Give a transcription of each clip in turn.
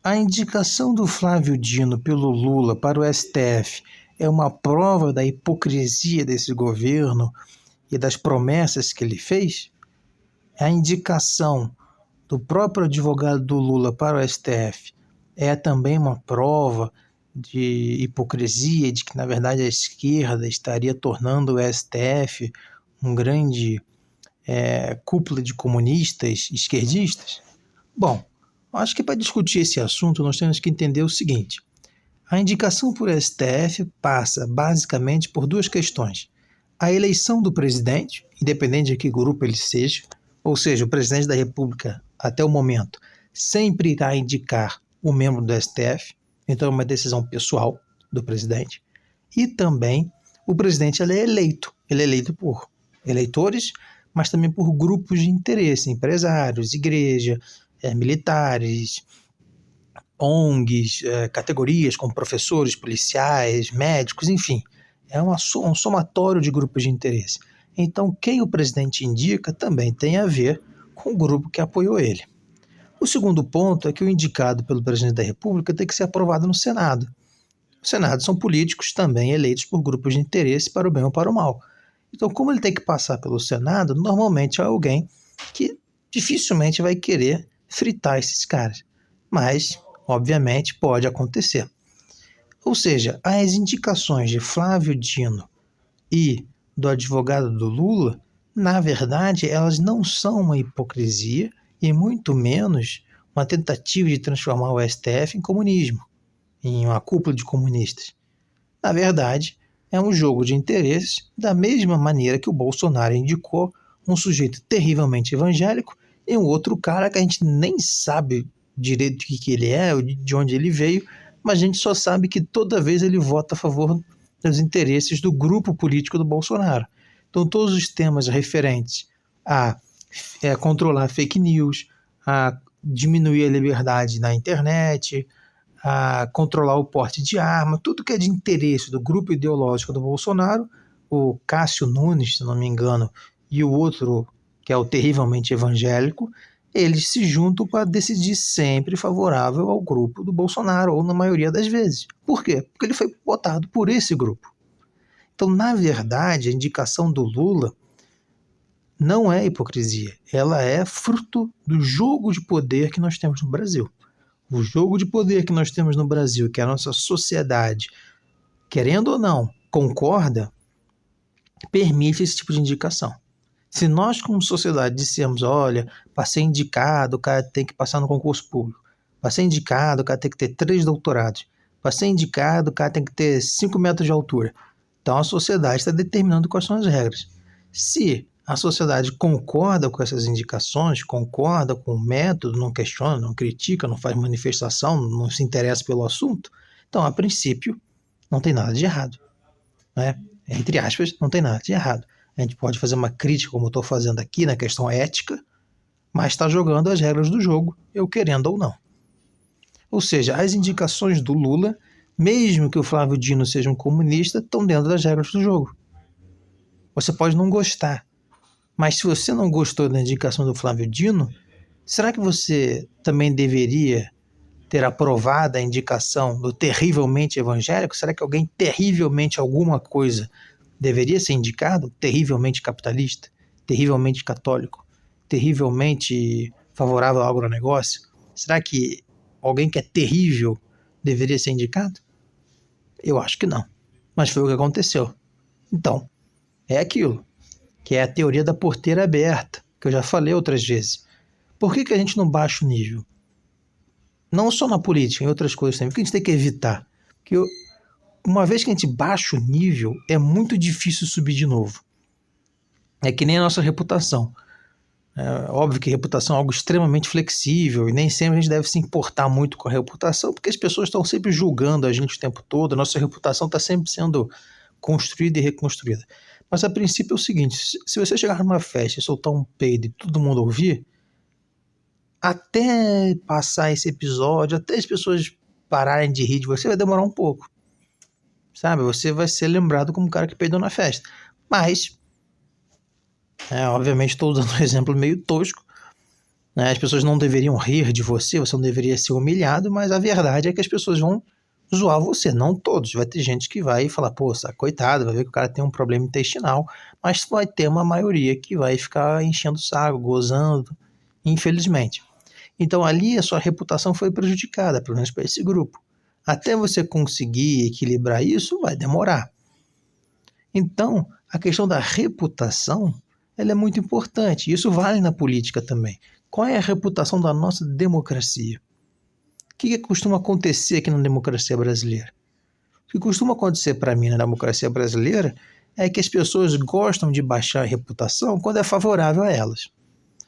A indicação do Flávio Dino pelo Lula para o STF é uma prova da hipocrisia desse governo e das promessas que ele fez? A indicação do próprio advogado do Lula para o STF é também uma prova de hipocrisia, de que, na verdade, a esquerda estaria tornando o STF um grande cúpula de comunistas esquerdistas? Bom, acho que para discutir esse assunto nós temos que entender o seguinte: a indicação por STF passa basicamente por duas questões. A eleição do presidente, independente de que grupo ele seja, ou seja, o presidente da República, até o momento, sempre irá indicar o membro do STF, então é uma decisão pessoal do presidente. E também o presidente ele é eleito por eleitores, mas também por grupos de interesse, empresários, igreja, militares, ONGs, categorias como professores, policiais, médicos, enfim. É um somatório de grupos de interesse. Então, quem o presidente indica também tem a ver com o grupo que apoiou ele. O segundo ponto é que o indicado pelo presidente da República tem que ser aprovado no Senado. O Senado são políticos também eleitos por grupos de interesse para o bem ou para o mal. Então, como ele tem que passar pelo Senado, normalmente é alguém que dificilmente vai querer fritar esses caras. Mas, obviamente, pode acontecer. Ou seja, as indicações de Flávio Dino e do advogado do Lula, na verdade, elas não são uma hipocrisia e muito menos uma tentativa de transformar o STF em comunismo, em uma cúpula de comunistas. Na verdade, é um jogo de interesses da mesma maneira que o Bolsonaro indicou um sujeito terrivelmente evangélico e um outro cara que a gente nem sabe direito de que ele é, de onde ele veio, mas a gente só sabe que toda vez ele vota a favor dos interesses do grupo político do Bolsonaro. Então, todos os temas referentes a controlar fake news, a diminuir a liberdade na internet, a controlar o porte de arma, tudo que é de interesse do grupo ideológico do Bolsonaro, o Cássio Nunes, se não me engano, e o outro, que é o terrivelmente evangélico, eles se juntam para decidir sempre favorável ao grupo do Bolsonaro, ou na maioria das vezes. Por quê? Porque ele foi votado por esse grupo. Então, na verdade, a indicação do Lula não é hipocrisia, ela é fruto do jogo de poder que nós temos no Brasil. O jogo de poder que nós temos no Brasil, que a nossa sociedade, querendo ou não, concorda, permite esse tipo de indicação. Se nós, como sociedade, dissermos, olha, para ser indicado, o cara tem que passar no concurso público. Para ser indicado, o cara tem que ter 3 doutorados. Para ser indicado, o cara tem que ter 5 metros de altura. Então a sociedade está determinando quais são as regras. Se a sociedade concorda com essas indicações, concorda com o método, não questiona, não critica, não faz manifestação, não se interessa pelo assunto, então, a princípio, não tem nada de errado. Né? Entre aspas, não tem nada de errado. A gente pode fazer uma crítica, como eu estou fazendo aqui, na questão ética, mas está jogando as regras do jogo, eu querendo ou não. Ou seja, as indicações do Lula, mesmo que o Flávio Dino seja um comunista, estão dentro das regras do jogo. Você pode não gostar, mas se você não gostou da indicação do Flávio Dino, será que você também deveria ter aprovado a indicação do terrivelmente evangélico? Será que alguém terrivelmente alguma coisa deveria ser indicado? Terrivelmente capitalista? Terrivelmente católico? Terrivelmente favorável ao agronegócio? Será que alguém que é terrível deveria ser indicado? Eu acho que não. Mas foi o que aconteceu. Então, é aquilo, que é a teoria da porteira aberta, que eu já falei outras vezes. Por que a gente não baixa o nível? Não só na política, em outras coisas também. Por que a gente tem que evitar? Porque uma vez que a gente baixa o nível, é muito difícil subir de novo. É que nem a nossa reputação. É óbvio que reputação é algo extremamente flexível e nem sempre a gente deve se importar muito com a reputação, porque as pessoas estão sempre julgando a gente o tempo todo, a nossa reputação está sempre sendo construída e reconstruída. Mas a princípio é o seguinte, se você chegar numa festa e soltar um peido e todo mundo ouvir, até passar esse episódio, até as pessoas pararem de rir de você, vai demorar um pouco. Sabe? Você vai ser lembrado como um cara que peidou na festa. Mas, obviamente estou dando um exemplo meio tosco, né? As pessoas não deveriam rir de você, você não deveria ser humilhado, mas a verdade é que as pessoas vão zoar você, não todos. Vai ter gente que vai falar, pô, coitado, vai ver que o cara tem um problema intestinal, mas vai ter uma maioria que vai ficar enchendo o saco, gozando, infelizmente. Então ali a sua reputação foi prejudicada, pelo menos para esse grupo. Até você conseguir equilibrar isso, vai demorar. Então, a questão da reputação, ela é muito importante. Isso vale na política também. Qual é a reputação da nossa democracia? O que costuma acontecer aqui na democracia brasileira? O que costuma acontecer para mim na democracia brasileira é que as pessoas gostam de baixar a reputação quando é favorável a elas.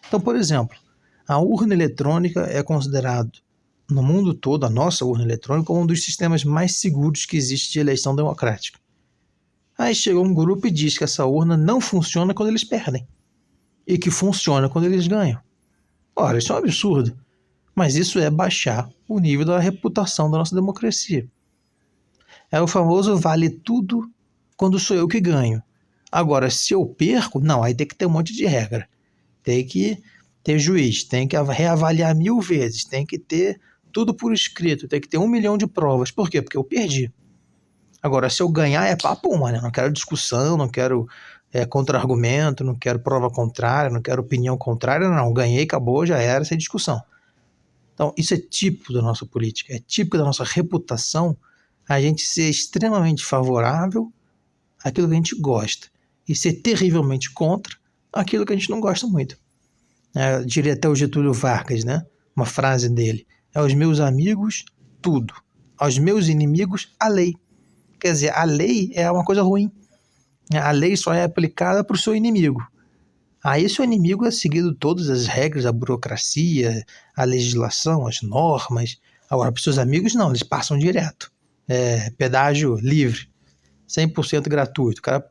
Então, por exemplo, a urna eletrônica é considerada no mundo todo, a nossa urna eletrônica, como um dos sistemas mais seguros que existe de eleição democrática. Aí chega um grupo e diz que essa urna não funciona quando eles perdem e que funciona quando eles ganham. Ora, isso é um absurdo, mas isso é baixar o nível da reputação da nossa democracia. É o famoso vale tudo quando sou eu que ganho. Agora, se eu perco, não, aí tem que ter um monte de regra. Tem que ter juiz, tem que reavaliar 1000 vezes, tem que ter tudo por escrito, tem que ter 1 milhão de provas. Por quê? Porque eu perdi. Agora, se eu ganhar, é papo, mano. Eu não quero discussão, não quero contra-argumento, não quero prova contrária, não quero opinião contrária, não. Ganhei, acabou, já era, sem discussão. Então, isso é típico da nossa política, é típico da nossa reputação, a gente ser extremamente favorável àquilo que a gente gosta e ser terrivelmente contra aquilo que a gente não gosta muito. Eu diria até o Getúlio Vargas, né? Uma frase dele: aos meus amigos, tudo. Aos meus inimigos, a lei. Quer dizer, a lei é uma coisa ruim. A lei só é aplicada para o seu inimigo. Aí seu inimigo é seguido todas as regras, a burocracia, a legislação, as normas. Agora, para os seus amigos, não, eles passam direto. Pedágio livre, 100% gratuito, o cara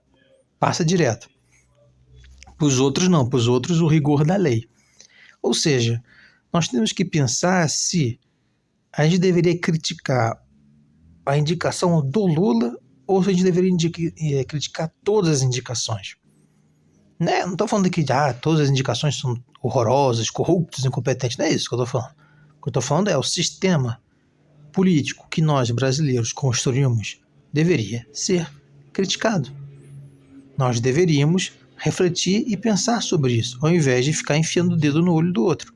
passa direto. Para os outros, não, para os outros o rigor da lei. Ou seja, nós temos que pensar se a gente deveria criticar a indicação do Lula ou se a gente deveria criticar todas as indicações. Né? Não estou falando que todas as indicações são horrorosas, corruptas, incompetentes. Não é isso que eu estou falando. O que eu estou falando é o sistema político que nós, brasileiros, construímos deveria ser criticado. Nós deveríamos refletir e pensar sobre isso, ao invés de ficar enfiando o dedo no olho do outro.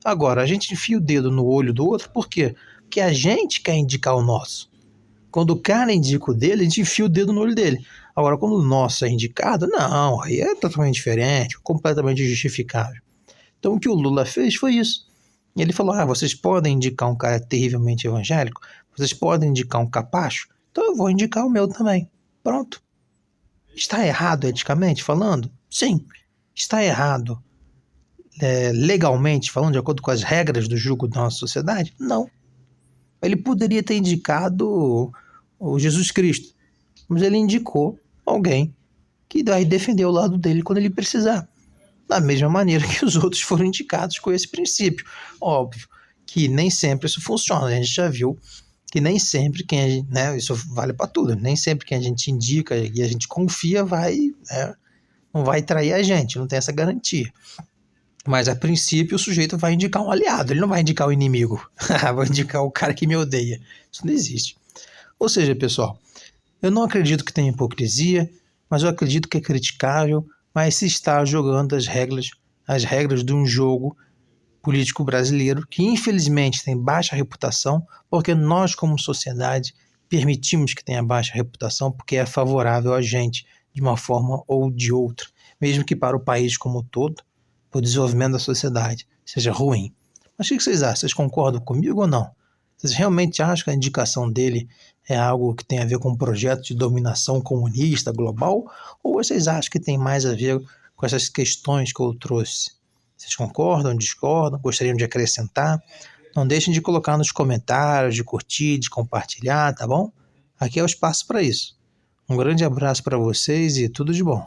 Agora, a gente enfia o dedo no olho do outro por quê? Porque a gente quer indicar o nosso. Quando o cara indica o dele, a gente enfia o dedo no olho dele. Agora, quando o nosso é indicado, não, aí é totalmente diferente, completamente justificável. Então, o que o Lula fez foi isso. Ele falou, vocês podem indicar um cara terrivelmente evangélico, vocês podem indicar um capacho, então eu vou indicar o meu também. Pronto. Está errado eticamente falando? Sim. Está errado legalmente falando, de acordo com as regras do jogo da nossa sociedade? Não. Ele poderia ter indicado o Jesus Cristo, mas ele indicou alguém que vai defender o lado dele quando ele precisar. Da mesma maneira que os outros foram indicados com esse princípio. Óbvio que nem sempre isso funciona. A gente já viu que nem sempre quem isso vale para tudo. Nem sempre quem a gente indica e a gente confia não vai trair a gente, não tem essa garantia. Mas a princípio o sujeito vai indicar um aliado, ele não vai indicar o inimigo. Vai indicar o cara que me odeia. Isso não existe. Ou seja, pessoal, eu não acredito que tenha hipocrisia, mas eu acredito que é criticável, mas se está jogando as regras de um jogo político brasileiro que infelizmente tem baixa reputação, porque nós como sociedade permitimos que tenha baixa reputação porque é favorável a gente de uma forma ou de outra, mesmo que para o país como um todo, o desenvolvimento da sociedade seja ruim. Mas o que vocês acham? Vocês concordam comigo ou não? Vocês realmente acham que a indicação dele é algo que tem a ver com um projeto de dominação comunista global? Ou vocês acham que tem mais a ver com essas questões que eu trouxe? Vocês concordam, discordam, gostariam de acrescentar? Não deixem de colocar nos comentários, de curtir, de compartilhar, tá bom? Aqui é o espaço para isso. Um grande abraço para vocês e tudo de bom.